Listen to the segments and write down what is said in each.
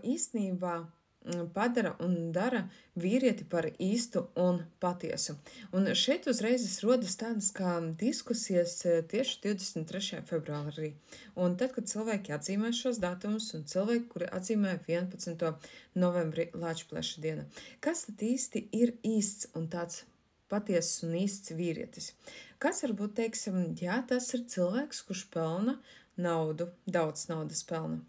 Īstenībā padara un dara vīrieti par īstu un patiesu. Un šeit uzreiz rodas tādas kā diskusijas tieši 23. februārī. Un tad, kad cilvēki atzīmē šos datumus un cilvēki, kuri atzīmē 11. novembri Lāčpleša diena, kas tad īsti ir īsts un tāds patiesas un īsts vīrietis? Kas varbūt teiksim, jā, tas ir cilvēks, kurš pelna naudu, daudz naudas pelna.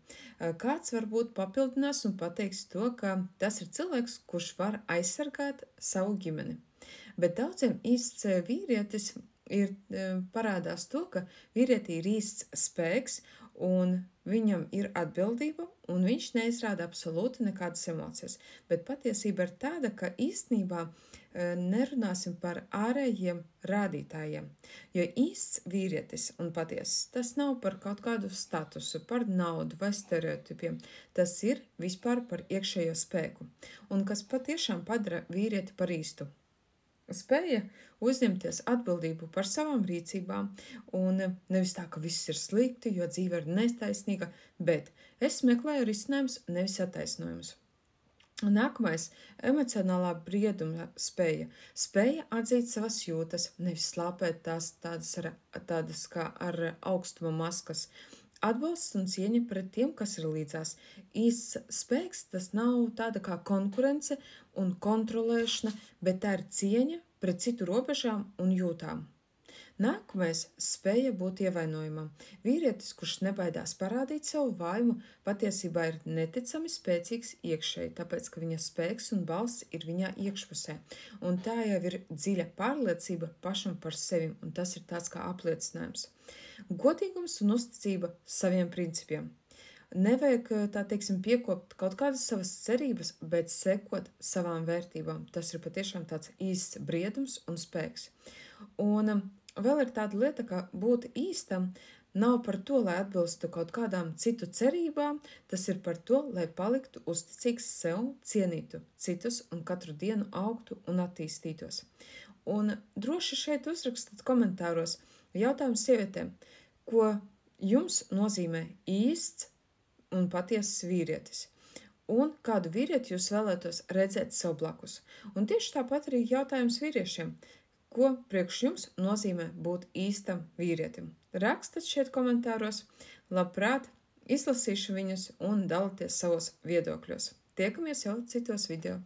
Kāds varbūt papildinās un pateiks to, ka tas ir cilvēks, kurš var aizsargāt savu ģimeni. Bet daudziem īsts vīrietis ir parādās to, ka vīrietī ir īsts spēks un viņam ir atbildība un viņš neizrāda absolūti nekādas emocijas. Bet patiesība ir tāda, ka īstenībā nerunāsim par ārējiem rādītājiem, jo īsts vīrietis un patiesis tas nav par kaut kādu statusu, par naudu vai stereotipiem, tas ir vispār par iekšējo spēku, un kas patiešām padara vīrieti par īstu. Spēja uzņemties atbildību par savām rīcībām un nevis tā, ka viss ir slikti, jo dzīve ir netaisnīga, bet es meklēju risinājumus, nevis attaisnojumus. Nākamais – emocionālā brieduma spēja. Spēja atzīt savas jūtas, nevis slāpēt tās tādas kā ar augstuma maskas. Atbalsts un cieņa pret tiem, kas ir līdzās. Īsts spēks tas nav tāda kā konkurence un kontrolēšana, bet tā ir cieņa pret citu robežām un jūtām. Nākamais – spēja būt ievainojumam. Vīrietis, kurš nebaidās parādīt savu vaimu, patiesībā ir neticami spēcīgs iekšēji, tāpēc, ka viņa spēks un balss ir viņā iekšpusē. Un tā jau ir dziļa pārliecība pašam par sevi, un tas ir tāds kā apliecinājums. Godīgums un uzticība saviem principiem. Nevajag, tā teiksim, piekopt kaut kādas savas cerības, bet sekot savām vērtībām. Tas ir patiešām tāds īsts briedums un spēks. Un vēl ir tāda lieta, ka būt īstam nav par to, lai atbilstu kaut kādām citu cerībām, tas ir par to, lai paliktu uzticīgs sev, cienītu citus un katru dienu augtu un attīstītos. Un droši šeit uzrakstat komentāros jautājumu sievietēm, ko jums nozīmē īsts un patiesas vīrietis. Un kādu vīrieti jūs vēlētos redzēt sev blakus. Un tieši tāpat arī jautājums vīriešiem. Ko priekš jums nozīmē būt īstam vīrietim? Rakstat šeit komentāros, labprāt izlasīšu viņus un dalieties savos viedokļos. Tiekamies jau citos video.